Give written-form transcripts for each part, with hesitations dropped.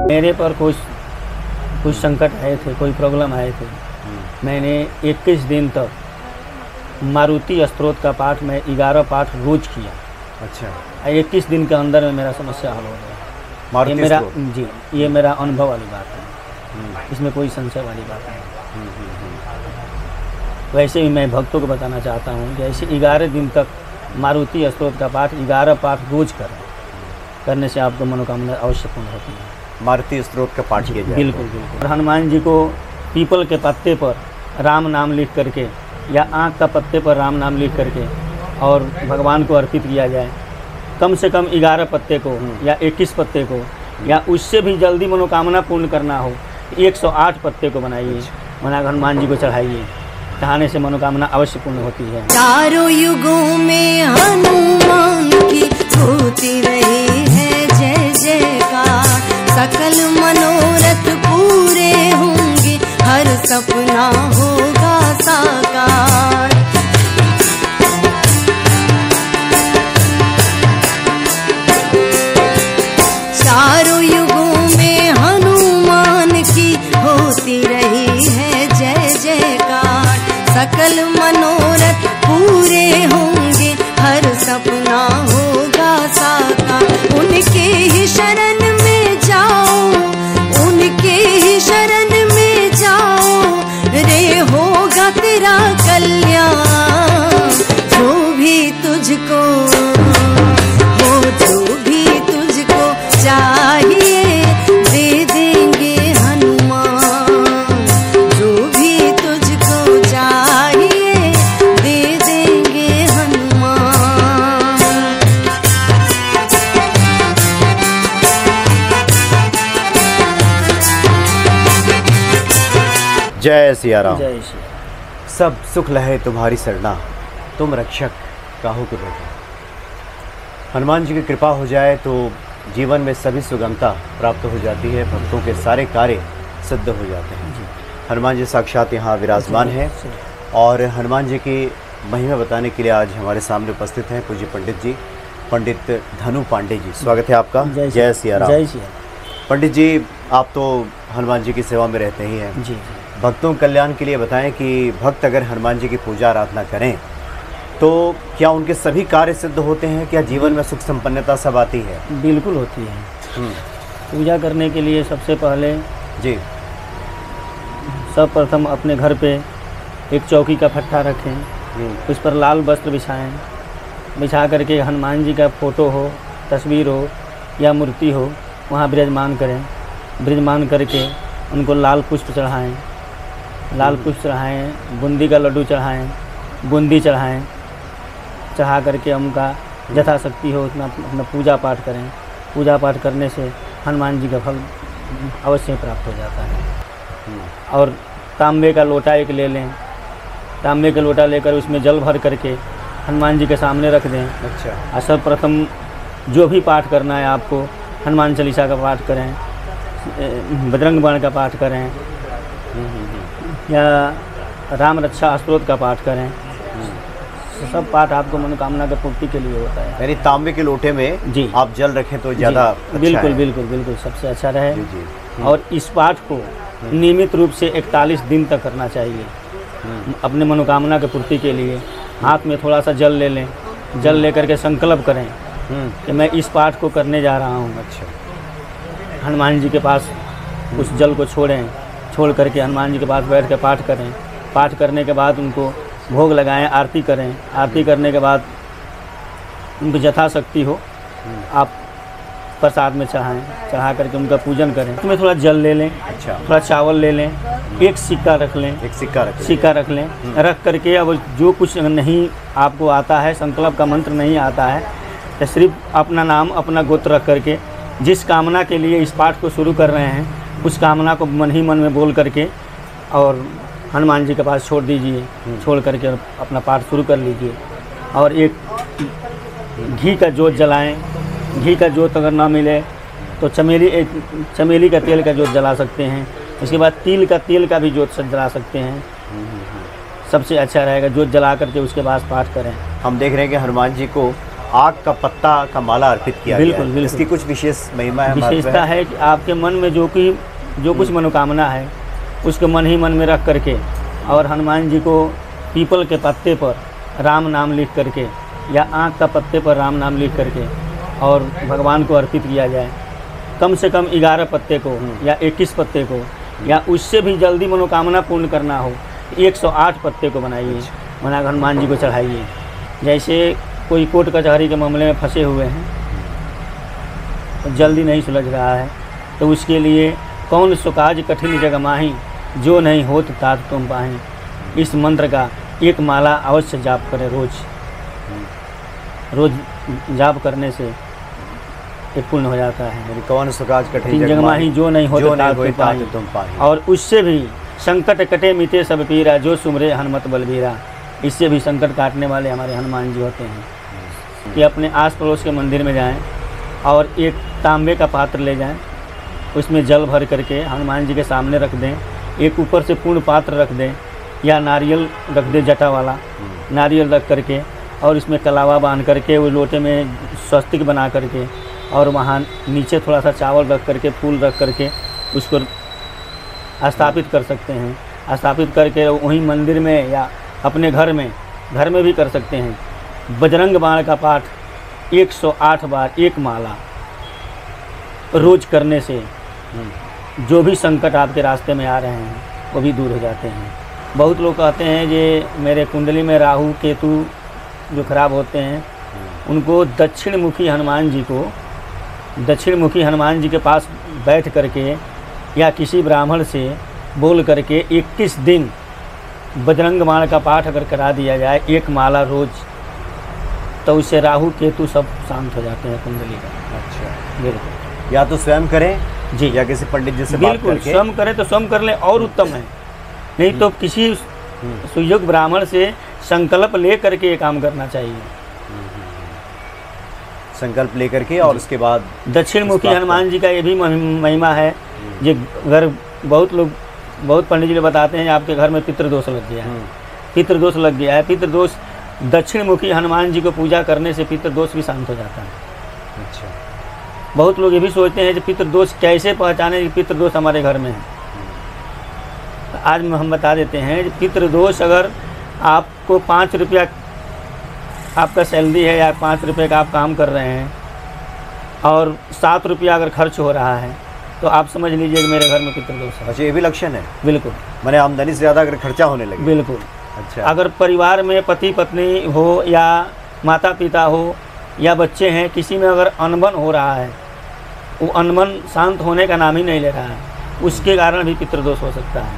मेरे पर कुछ संकट आए थे, कोई प्रॉब्लम आए थे। मैंने 21 दिन तक मारुति स्तोत्र का पाठ मैं 11 पाठ रोज किया। अच्छा। 21 दिन के अंदर में मेरा समस्या हल हो गया। ये मेरा ये मेरा अनुभव वाली बात है, इसमें कोई संशय वाली बात नहीं। वैसे ही मैं भक्तों को बताना चाहता हूँ कि ऐसे 11 दिन तक मारुति स्तोत्र का पाठ 11 पाठ रोज करने से आपको मनोकामना अवश्य पूर्ण होती है। मारुति स्तोत्र का पाठ किया जाए। बिल्कुल बिल्कुल। हनुमान जी को पीपल के पत्ते पर राम नाम लिख करके या आँख का पत्ते पर राम नाम लिख करके और भगवान को अर्पित किया जाए। कम से कम 11 पत्ते को या 21 पत्ते को या उससे भी जल्दी मनोकामना पूर्ण करना हो 108 पत्ते को बनाइए, बनाकर हनुमान जी को चढ़ाइए। चढ़ाने से मनोकामना अवश्य पूर्ण होती है। चारों युगों में हनुमान की होती रही है जय जयकार। सकल मनोरथ पूरे होंगे, हर सपना होगा साकार। चारों युगों में हनुमान की होती रही है जय जयकार। सकल मनोरथ पूरे होंगे, हर सपना होगा साकार। उनके ही शरण में जाओ, उनके ही शरण में जाओ, रे होगा तेरा कल्याण। जो भी तुझको हो, जो भी तुझको चाहिए दे देंगे हनुमान। जो भी तुझको चाहिए दे देंगे हनुमान। जय सिया राम। जय श्री सब सुख लहे तुम्हारी सरना, तुम रक्षक काहू को बैठो। हनुमान जी की कृपा हो जाए तो जीवन में सभी सुगमता प्राप्त हो जाती है, भक्तों के सारे कार्य सिद्ध हो जाते हैं। हनुमान जी साक्षात यहाँ विराजमान हैं और हनुमान जी की महिमा बताने के लिए आज हमारे सामने उपस्थित हैं पूज्य पंडित जी, पंडित धनु पांडे जी। स्वागत है आपका। जय सिया राम। जय सिया। पंडित जी, आप तो हनुमान जी की सेवा में रहते ही हैं। जी। भक्तों के कल्याण के लिए बताएं कि भक्त अगर हनुमान जी की पूजा आराधना करें तो क्या उनके सभी कार्य सिद्ध होते हैं? क्या जीवन में सुख संपन्नता सब आती है? बिल्कुल होती है। पूजा करने के लिए सबसे पहले जी सर्वप्रथम अपने घर पे एक चौकी का फट्टा रखें, उस पर लाल वस्त्र बिछाएं। बिछा करके हनुमान जी का फोटो हो, तस्वीर हो या मूर्ति हो, वहाँ विराजमान करें। विराजमान करके उनको लाल पुष्प चढ़ाएं, लाल पुष्प चढ़ाएं, बूंदी का लड्डू चढ़ाएं, बूंदी चढ़ाएं। चढ़ा करके उनका यथाशक्ति हो उतना अपना पूजा पाठ करें। पूजा पाठ करने से हनुमान जी का फल अवश्य प्राप्त हो जाता है। और तांबे का लोटा एक ले लें, तांबे का लोटा लेकर उसमें जल भर करके हनुमान जी के सामने रख दें। अच्छा। और सर्वप्रथम जो भी पाठ करना है आपको, हनुमान चालीसा का पाठ करें, बजरंग बाण का पाठ करें या राम रक्षा स्तोत्र का पाठ करें। सब पाठ आपको मनोकामना की पूर्ति के लिए होता है। यानी तांबे के लोटे में जी आप जल रखें तो ज़्यादा अच्छा बिल्कुल है। बिल्कुल बिल्कुल सबसे अच्छा रहे। जी। और इस पाठ को नियमित रूप से 41 दिन तक करना चाहिए अपने मनोकामना की पूर्ति के लिए। हाथ में थोड़ा सा जल ले लें, जल लेकर के संकल्प करें कि मैं इस पाठ को करने जा रहा हूँ। अच्छा। हनुमान जी के पास उस जल को छोड़ें, छोड़ करके हनुमान जी के पास बैठ कर पाठ करें। पाठ करने के बाद उनको भोग लगाएं, आरती करें। आरती करने के बाद उनको यथाशक्ति हो आप प्रसाद में चढ़ाएं, चढ़ा करके उनका पूजन करें। उसमें थोड़ा जल ले लें, अच्छा। थोड़ा चावल ले लें, एक सिक्का रख लें, एक सिक्का रख लें। सिक्का रख लें। रख करके अब जो कुछ नहीं आपको आता है, संकल्प का मंत्र नहीं आता है, तो सिर्फ अपना नाम अपना गोत्र रख करके जिस कामना के लिए इस पाठ को शुरू कर रहे हैं उस कामना को मन ही मन में बोल करके और हनुमान जी के पास छोड़ दीजिए। छोड़ करके अपना पाठ शुरू कर लीजिए। और एक घी का जोत जलाएं। घी का जोत अगर ना मिले तो चमेली का तेल का जोत जला सकते हैं। उसके बाद तिल का तेल का भी जोत जला सकते हैं। सबसे अच्छा रहेगा जोत जला करके उसके बाद पाठ करें। हम देख रहे हैं कि हनुमान जी को आग का पत्ता का माला अर्पित किया गया बिल्कुल, है। बिल्कुल। इसकी कुछ विशेष महिमा है, महत्व विशेषता है कि आपके मन में जो कुछ मनोकामना है उसको मन ही मन में रख करके और हनुमान जी को पीपल के पत्ते पर राम नाम लिख करके या आँख का पत्ते पर राम नाम लिख करके और भगवान को अर्पित किया जाए। कम से कम 11 पत्ते को या 21 पत्ते को या उससे भी जल्दी मनोकामना पूर्ण करना हो 108 पत्ते को बनाइए, बनाकर हनुमान जी को चढ़ाइए। जैसे कोई कोर्ट कचहरी के मामले में फंसे हुए हैं, जल्दी नहीं सुलझ रहा है, तो उसके लिए कौन सो काज कठिन जग माही, जो नहीं होत तात तुम पाही। इस मंत्र का एक माला अवश्य जाप करें रोज जाप करने से ये पूर्ण हो जाता है। यानी कौन सुकाज कठिन जग माही, जो नहीं होत तात तुम पाही। और उससे भी संकट कटे मिटे सब पीरा, जो सुमरे हनुमत बलबीरा। इससे भी संकट काटने वाले हमारे हनुमान जी होते हैं। कि अपने आस पड़ोस के मंदिर में जाएं और एक तांबे का पात्र ले जाएं, उसमें जल भर करके हनुमान जी के सामने रख दें, एक ऊपर से पूर्ण पात्र रख दें या नारियल रख दें, जटा वाला नारियल रख करके और इसमें कलावा बांध करके वो लोटे में स्वस्तिक बना करके और वहाँ नीचे थोड़ा सा चावल रख करके फूल रख करके उसको स्थापित कर सकते हैं। स्थापित करके वहीं मंदिर में या अपने घर में भी कर सकते हैं। बजरंग बाण का पाठ 108 बार एक माला रोज करने से जो भी संकट आपके रास्ते में आ रहे हैं वो भी दूर हो जाते हैं। बहुत लोग कहते हैं जे मेरे कुंडली में राहु केतु जो खराब होते हैं उनको दक्षिण मुखी हनुमान जी के पास बैठ करके या किसी ब्राह्मण से बोल करके 21 दिन बजरंग बाण का पाठ अगर करा दिया जाए एक माला रोज, तो उससे राहु केतु सब शांत हो जाते हैं कुंडली का। अच्छा, बिल्कुल। या तो स्वयं करें जी, या किसी पंडित जी से बात बिल्कुल करके। स्वयं करें तो स्वयं कर लें और उत्तम है, नहीं तो किसी सुयोग्य ब्राह्मण से संकल्प ले करके ये काम करना चाहिए। संकल्प लेकर के और उसके बाद दक्षिण मुखी हनुमान जी का ये भी महिमा है। ये घर बहुत पंडित जी ने बताते हैं आपके घर में पितृदोष लग गया है, पितृदोष लग गया है। पितृदोष दक्षिण मुखी हनुमान जी को पूजा करने से पितृदोष भी शांत हो जाता है। अच्छा, बहुत लोग ये भी सोचते हैं कि पितृदोष कैसे पहचाने कि पितृदोष हमारे घर में है। आज हम बता देते हैं कि पितृदोष अगर आपको 5 रुपया आपका सैलरी है या 5 रुपये का आप काम कर रहे हैं और 7 रुपया अगर खर्च हो रहा है तो आप समझ लीजिए कि मेरे घर में पितृदोष है। अच्छा, ये भी लक्षण है। बिल्कुल, मैंने आमदनी से ज़्यादा अगर खर्चा होने लगे। बिल्कुल। अच्छा, अगर परिवार में पति पत्नी हो या माता पिता हो या बच्चे हैं, किसी में अगर अनबन हो रहा है, वो अनबन शांत होने का नाम ही नहीं ले रहा है, उसके कारण भी पितृदोष हो सकता है।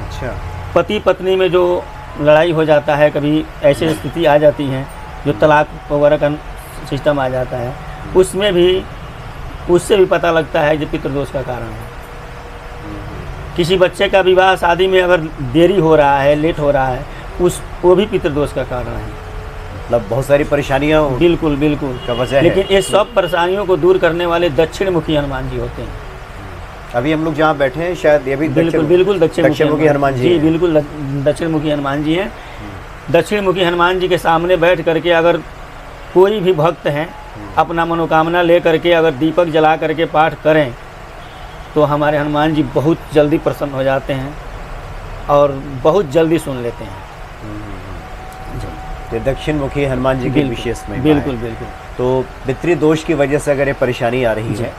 अच्छा, पति पत्नी में जो लड़ाई हो जाता है, कभी ऐसी स्थिति आ जाती है जो तलाक वगैरह का सिस्टम आ जाता है, उससे भी पता लगता है जो पितृदोष का कारण है। किसी बच्चे का विवाह शादी में अगर देरी हो रहा है, लेट हो रहा है, वो भी पितृदोष का कारण है। मतलब बहुत सारी परेशानियाँ बिल्कुल बिल्कुल का वजह है। लेकिन ये सब परेशानियों को दूर करने वाले दक्षिण मुखी हनुमान जी होते हैं। अभी हम लोग जहाँ बैठे हैं शायद ये भी बिल्कुल दक्षिण मुखी हनुमान जी बिल्कुल दक्षिण मुखी हनुमान जी हैं। दक्षिण मुखी हनुमान जी के सामने बैठ करके अगर कोई भी भक्त हैं अपना मनोकामना ले करके अगर दीपक जला करके पाठ करें तो हमारे हनुमान जी बहुत जल्दी प्रसन्न हो जाते हैं और बहुत जल्दी सुन लेते हैं। तो दक्षिण मुखी हनुमान जी की विशेष महिमा है। बिल्कुल। तो पितृ दोष की वजह से अगर ये परेशानी आ रही है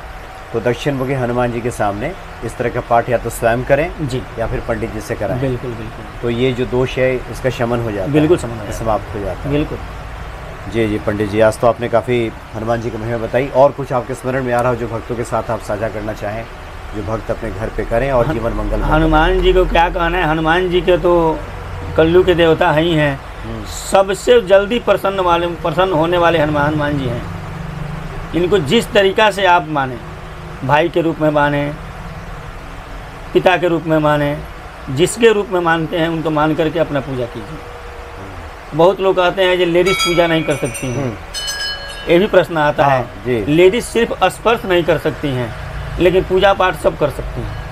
तो दक्षिण मुखी हनुमान जी के सामने इस तरह का पाठ या तो स्वयं करें जी या फिर पंडित जी से कराएं। बिल्कुल। तो ये जो दोष है इसका शमन हो जाता है। बिल्कुल शमन हो जाता है, समाप्त हो जाता है। बिल्कुल। जी पंडित जी, आज तो आपने काफ़ी हनुमान जी की महिमा बताई। और कुछ आपके स्मरण में आ रहा हो जो भक्तों के साथ आप साझा करना चाहें, जो भक्त अपने घर पे करें और जीवन मंगल। हनुमान जी को क्या कहना है, हनुमान जी के तो कल्लू के देवता है ही हैं। सबसे जल्दी प्रसन्न होने वाले हनुमान जी हैं। इनको जिस तरीका से आप माने, भाई के रूप में माने, पिता के रूप में माने, जिसके रूप में मानते हैं उनको मान करके अपना पूजा कीजिए। बहुत लोग कहते हैं कि लेडीज़ पूजा नहीं कर सकती हैं, ये भी प्रश्न आता है। लेडीज़ सिर्फ स्पर्श नहीं कर सकती हैं लेकिन पूजा पाठ सब कर सकती हैं।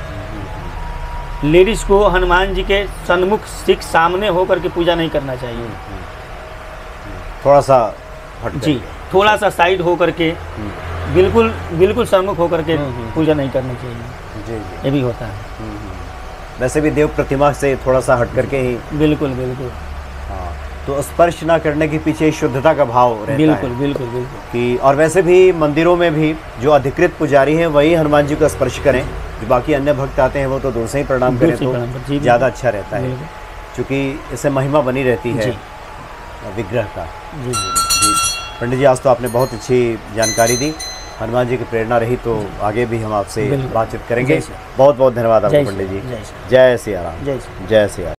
लेडीज़ को हनुमान जी के सन्मुख सिख सामने होकर के पूजा नहीं करना चाहिए। थोड़ा सा हट जी, थोड़ा सा साइड हो करके बिल्कुल बिल्कुल सम्मुख होकर के पूजा नहीं करनी चाहिए। जी जी। ये भी होता है। वैसे भी देव प्रतिमा से थोड़ा सा हट करके ही। बिल्कुल बिल्कुल। हाँ, तो स्पर्श ना करने के पीछे शुद्धता का भाव रहता बिल्कुल है बिल्कुल बिल्कुल कि, और वैसे भी मंदिरों में भी जो अधिकृत पुजारी हैं वही हनुमान जी को स्पर्श करें, जो बाकी अन्य भक्त आते हैं वो तो दूर से ही प्रणाम करें तो ज़्यादा अच्छा रहता है, क्योंकि इससे महिमा बनी रहती है विग्रह का। जी जी पंडित जी, आज तो आपने बहुत अच्छी जानकारी दी। हनुमान जी की प्रेरणा रही तो आगे भी हम आपसे बातचीत करेंगे। बहुत बहुत धन्यवाद आपको पंडित जी। जय सिया राम। जय जय सिया राम।